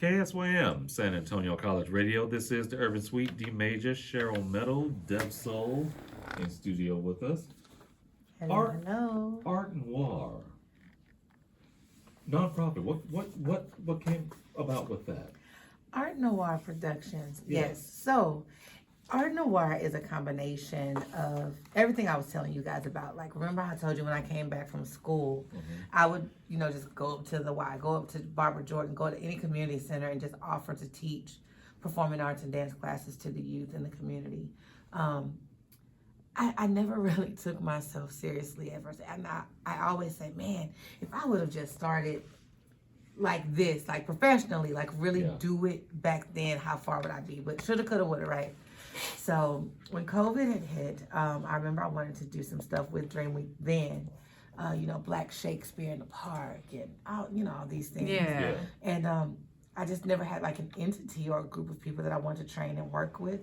KSYM, San Antonio College Radio. This is the Urban Suite. D Major, Cheryl Meadow, DevSoul in studio with us. Hello, hello. Art Noir. Nonprofit. What came about with that? Art Noir Productions. Yes. Yes. So, Art Noir is a combination of everything I was telling you guys about. Like, remember how I told you when I came back from school, I would, just go up to the Y, go up to Barbara Jordan, go to any community center and just offer to teach performing arts and dance classes to the youth in the community. I never really took myself seriously at first. And I always say, man, if I would have just started like this, like professionally, like really do it back then, how far would I be? But shoulda, coulda, woulda, right? So when COVID had hit, I remember I wanted to do some stuff with Dream Week then, Black Shakespeare in the Park and all these things. Yeah. And I just never had like an entity or a group of people that I wanted to train and work with.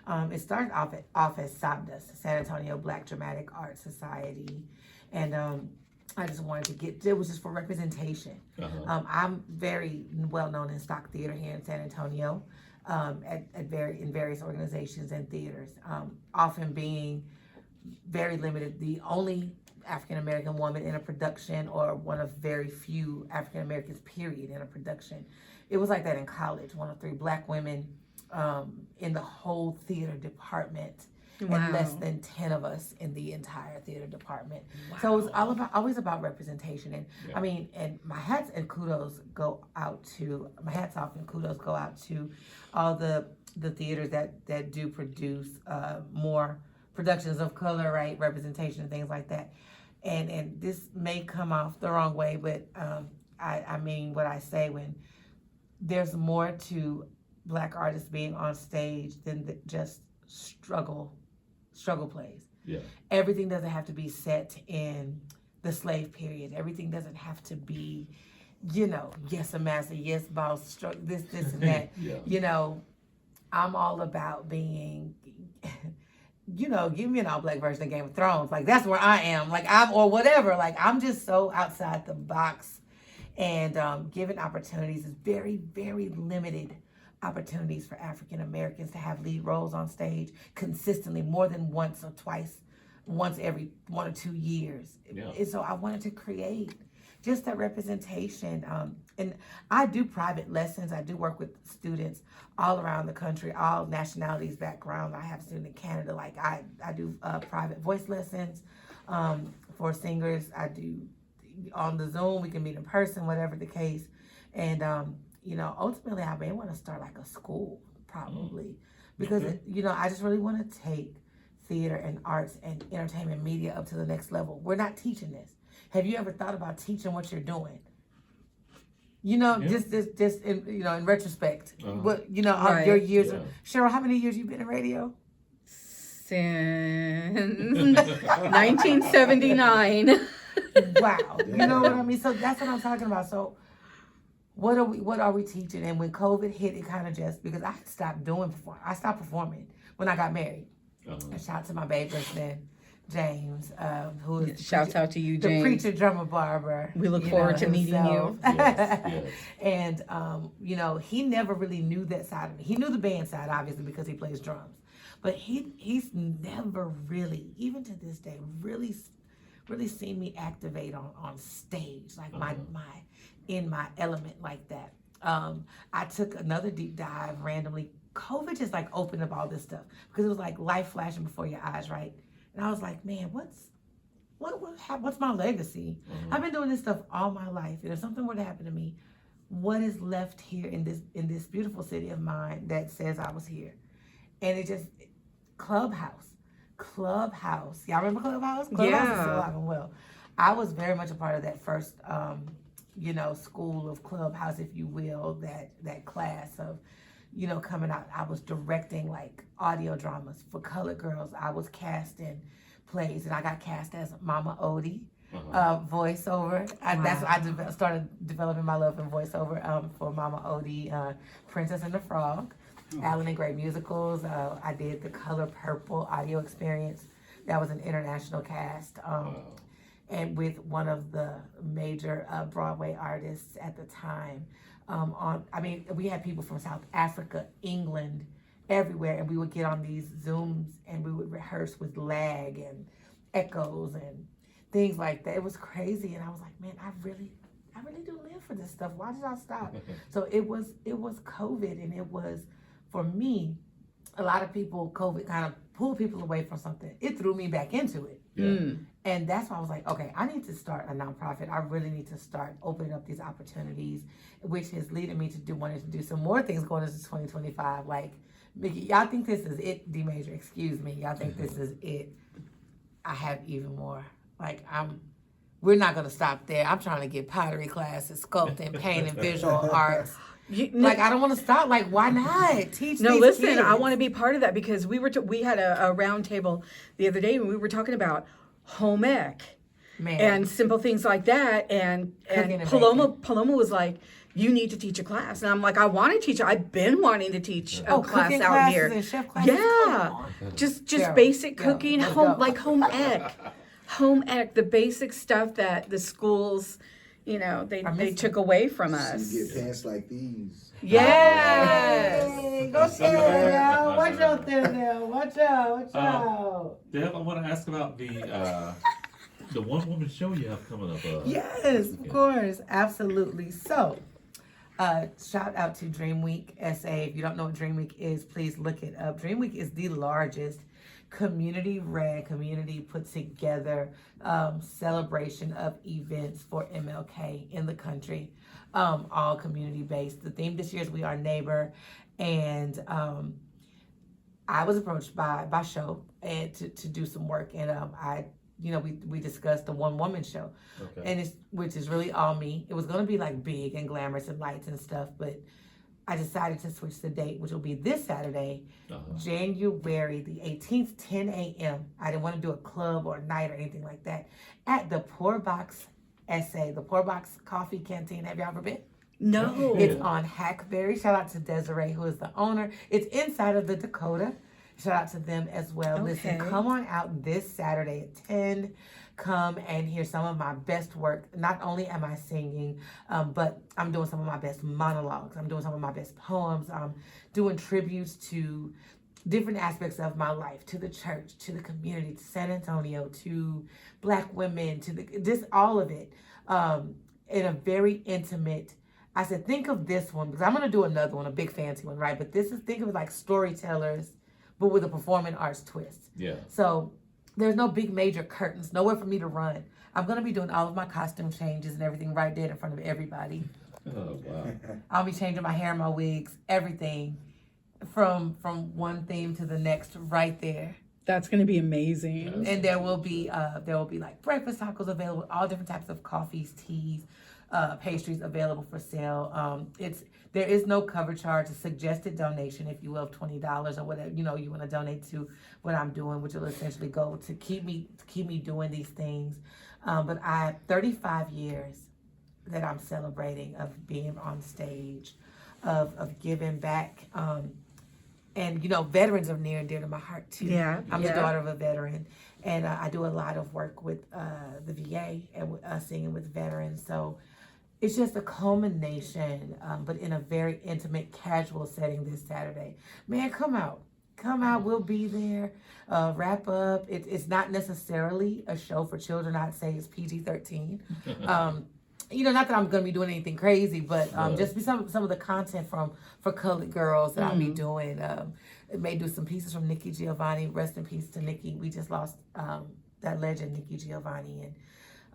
It started off as SABDAS, San Antonio Black Dramatic Art Society, and I just wanted to it was just for representation. I'm very well known in stock theater here in San Antonio, in various organizations and theaters, often being very limited, the only African American woman in a production or one of very few African Americans, period, in a production. It was like that in college, one of 3 Black women in the whole theater department. Wow. And less than 10 of us in the entire theater department. Wow. So it was always about representation. And I mean, and my hats off and kudos go out to all the theaters that do produce more productions of color, right? Representation and things like that. And this may come off the wrong way, but I mean what I say when there's more to Black artists being on stage than just struggle plays. Yeah. Everything doesn't have to be set in the slave period. Everything doesn't have to be, yes, a master, yes, boss, this and that. I'm all about being, give me an all Black version of Game of Thrones. Like, that's where I am. Like, or whatever. Like, I'm just so outside the box. And given opportunities is very, very limited opportunities for African Americans to have lead roles on stage consistently, more than once or twice, once every 1 or 2 years. Yeah. And so I wanted to create just that representation. And I do private lessons. I do work with students all around the country, all nationalities, background. I have a student in Canada. Like I do private voice lessons for singers. I do on the Zoom. We can meet in person, whatever the case. And ultimately, I may want to start like a school, probably, because I just really want to take theater and arts and entertainment media up to the next level. We're not teaching this. Have you ever thought about teaching what you're doing? Just in retrospect, what Right. your years. Cheryl, how many years you been in radio? Since 1979. Wow, you know what I mean. So that's what I'm talking about. So. What are we teaching? And when COVID hit, it kind of just, because I stopped performing when I got married. And shout out to my baby husband, James, who is Shouts out to you, James. the preacher, drummer, barber. We look forward to meeting you. Yes. And he never really knew that side of me. He knew the band side, obviously, because he plays drums. But he's never really, even to this day, really seen me activate on stage, like my in my element like that. I took another deep dive randomly. COVID just like opened up all this stuff because it was like life flashing before your eyes, right? And I was like, man, what's my legacy? I've been doing this stuff all my life, and if something were to happen to me, what is left here in this beautiful city of mine that says I was here? And it just Clubhouse. Y'all remember Clubhouse? Clubhouse is still alive and well. I was very much a part of that first school of Clubhouse, if you will, that class of, coming out. I was directing like audio dramas for colored girls. I was casting plays, and I got cast as Mama Odie, voiceover. That's what I started developing my love for voiceover for Mama Odie, Princess and the Frog, Alan and Gray musicals. I did the Color Purple audio experience. That was an international cast. and with one of the major Broadway artists at the time. We had people from South Africa, England, everywhere, and we would get on these Zooms and we would rehearse with lag and echoes and things like that. It was crazy, and I was like, man, I really do live for this stuff. Why did I stop? So it was COVID, and it was, for me, a lot of people, COVID kind of pulled people away from something. It threw me back into it. Yeah. And that's why I was like, okay, I need to start a nonprofit. I really need to start opening up these opportunities, which is leading me to wanting to do some more things going into 2025. Like, Mickey, y'all think this is it, D Major, excuse me. Y'all think this is it. I have even more. Like, we're not gonna stop there. I'm trying to get pottery classes, sculpting, painting, visual arts. I don't want to stop. Like, why not teach? No, these listen, kids? I want to be part of that because we had a round table the other day and we were talking about home ec and simple things like that. And Paloma was like, you need to teach a class. And I'm like, I want to teach. I've been wanting to teach a class out here. And chef classes. Yeah, just basic cooking, home ec. Home ec, the basic stuff that the schools, they took away from us. You get pants like these. Yes. Go Danielle. Watch out, Danielle. Watch out. Deb, I want to ask about the one-woman show you have coming up. Yes, of course. Absolutely. So, shout out to Dream Week SA. If you don't know what Dream Week is, please look it up. Dream Week is the largest community put together celebration of events for MLK in the country, all community based. The theme this year is We Are Neighbor, and I was approached by Show and to do some work, and we discussed the one woman show, and which is really all me. It was gonna be like big and glamorous and lights and stuff, but I decided to switch the date, which will be this Saturday, January the 18th, 10 a.m. I didn't want to do a club or a night or anything like that. At the Pour Box SA, the Pour Box Coffee Canteen. Have you ever been? No. It's on Hackberry. Shout out to Desiree, who is the owner. It's inside of the Dakota. Shout out to them as well. Okay. Listen, come on out this Saturday at 10. Come and hear some of my best work. Not only am I singing, but I'm doing some of my best monologues. I'm doing some of my best poems. I'm doing tributes to different aspects of my life, to the church, to the community, to San Antonio, to Black women, to just all of it in a very intimate. I said, think of this one, because I'm going to do another one, a big fancy one, right? But think of it like storytellers, but with a performing arts twist. Yeah. So there's no big major curtains, nowhere for me to run. I'm going to be doing all of my costume changes and everything right there in front of everybody. Oh, wow. I'll be changing my hair, my wigs, everything from one theme to the next right there. That's going to be amazing. And there will be like breakfast tacos available, all different types of coffees, teas, pastries available for sale. There is no cover charge, a suggested donation, if you will, of $20 or whatever you want to donate to what I'm doing, which will essentially go to keep me doing these things. But I have 35 years that I'm celebrating of being on stage, of giving back. And veterans are near and dear to my heart too. Yeah, I'm the daughter of a veteran, and I do a lot of work with the VA and singing with veterans. So it's just a culmination, but in a very intimate, casual setting this Saturday. Man, come out. We'll be there. Wrap up. It's not necessarily a show for children. I'd say it's PG-13. Not that I'm going to be doing anything crazy, but just be some of the content for colored girls that I'll be doing. May do some pieces from Nikki Giovanni. Rest in peace to Nikki. We just lost that legend, Nikki Giovanni,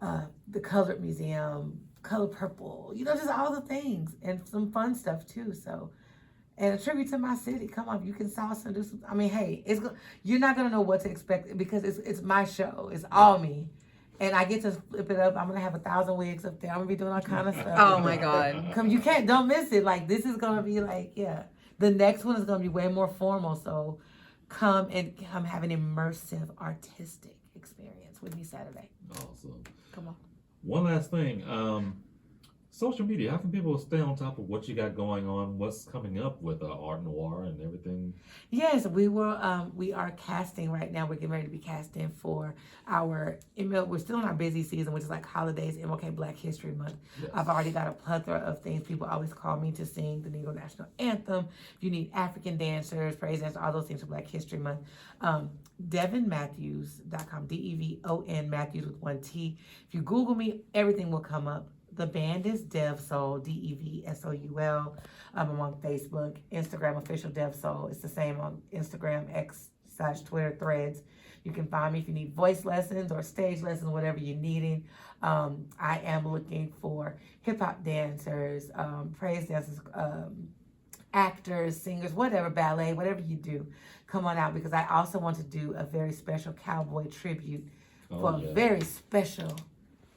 and the Colored Museum, Color Purple. Just all the things and some fun stuff too. So, and a tribute to my city. Come on, you can salsa and do some. I mean, hey, you're not gonna know what to expect because it's my show. It's all me. And I get to flip it up. I'm going to have 1,000 wigs up there. I'm going to be doing all kind of stuff. Oh, my God. Don't miss it. Like, this is going to be like, yeah. The next one is going to be way more formal. So come have an immersive, artistic experience with me Saturday. Awesome. Come on. One last thing. social media, how can people stay on top of what you got going on, what's coming up with Art Noir and everything? Yes, we are casting right now. We're getting ready to be casting for our we're still in our busy season, which is like holidays, MLK Black History Month. Yes. I've already got a plethora of things. People always call me to sing the Negro National Anthem. If you need African dancers, praise dancers, all those things for Black History Month. DevonMatthews.com, DEVON Matthews with 1 T. If you Google me, everything will come up. The band is DevSoul, DEVSOUL. I'm on Facebook, Instagram, official DevSoul. It's the same on Instagram, X/Twitter, Threads. You can find me if you need voice lessons or stage lessons, whatever you're needing. I am looking for hip hop dancers, praise dancers, actors, singers, whatever, ballet, whatever you do. Come on out, because I also want to do a very special cowboy tribute for a very special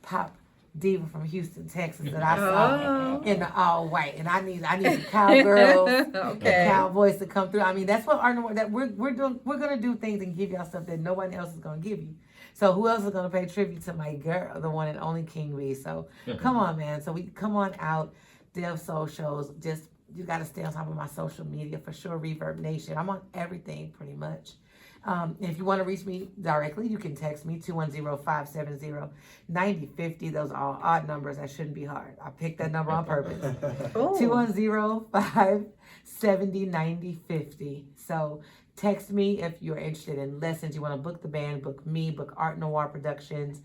pop diva from Houston, Texas that I saw in the all white, and I need some cowgirls and cowboys to come through. I mean, that's what that we're doing. We're gonna do things and give y'all stuff that no one else is gonna give you. So who else is gonna pay tribute to my girl, the one and only King B? So come on, man. So we come on out, DevSoul shows. Just you got to stay on top of my social media for sure. Reverb Nation. I'm on everything pretty much. If you want to reach me directly, you can text me 210-570-9050. Those are all odd numbers. That shouldn't be hard. I picked that number on purpose. 210-570-9050. So text me if you're interested in lessons. You want to book the band, book me, book Art Noir Productions.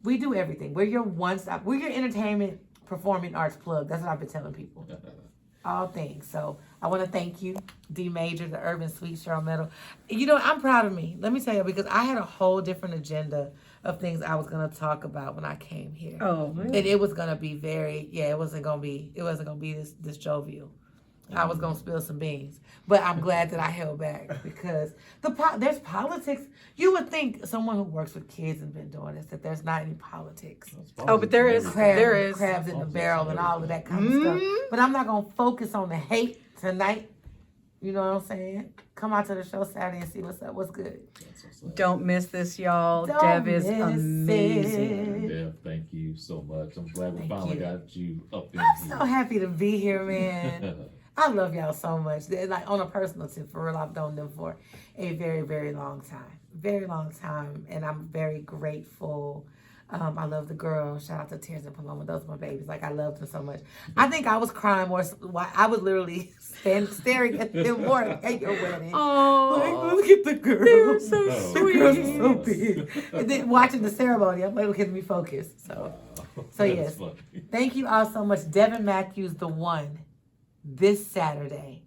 We do everything. We're your one-stop. We're your entertainment performing arts plug. That's what I've been telling people. All things. So I want to thank you, D Major, the Urban Sweet, Cheryl Meadow. You know, I'm proud of me. Let me tell you, because I had a whole different agenda of things I was going to talk about when I came here. Oh, really? And it was going to be it wasn't going to be this jovial. I was going to spill some beans. But I'm glad that I held back, because there's politics. You would think someone who works with kids and been doing this, that there's not any politics. Oh, but there is. There is. Crabs in the barrel and all of that kind of stuff. But I'm not going to focus on the hate tonight. You know what I'm saying? Come out to the show Saturday and see what's up. What's good? Don't miss this, y'all. Dev is amazing. Dev, thank you so much. I'm glad we finally got you up in I'm so happy to be here, man. I love y'all so much. Like, on a personal tip, for real, I've known them for a very, very long time. Very long time. And I'm very grateful. I love the girls. Shout out to Tears and Paloma. Those are my babies. Like, I love them so much. I think I was crying more. I was literally staring at them more at your wedding. Oh, like, look at the girls. They're so The girls are so big. And then watching the ceremony, I'm like, look at me focus. So yes. Funny. Thank you all so much. Devon Matthews, the one, this Saturday.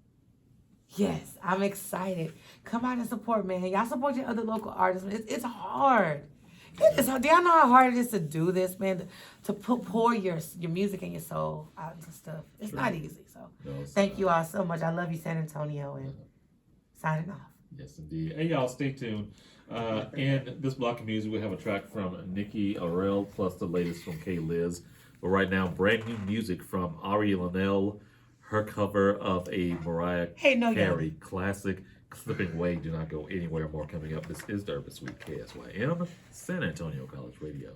Yes, I'm excited. Come out and support, man. Y'all support your other local artists. It's hard. It is hard. Do y'all know how hard it is to do this, man? To pour your music and your soul out into stuff. It's not easy. So thank you all so much. I love you, San Antonio, and signing off. Yes, indeed. Hey, y'all, stay tuned. In this block of music, we have a track from Nikki Arell, plus the latest from K. Liz. But right now, brand new music from Ari Linnell, her cover of a Mariah Carey classic, Slipping Away. Do not go anywhere. More coming up. This is the Urban Suite, KSYM, San Antonio College Radio.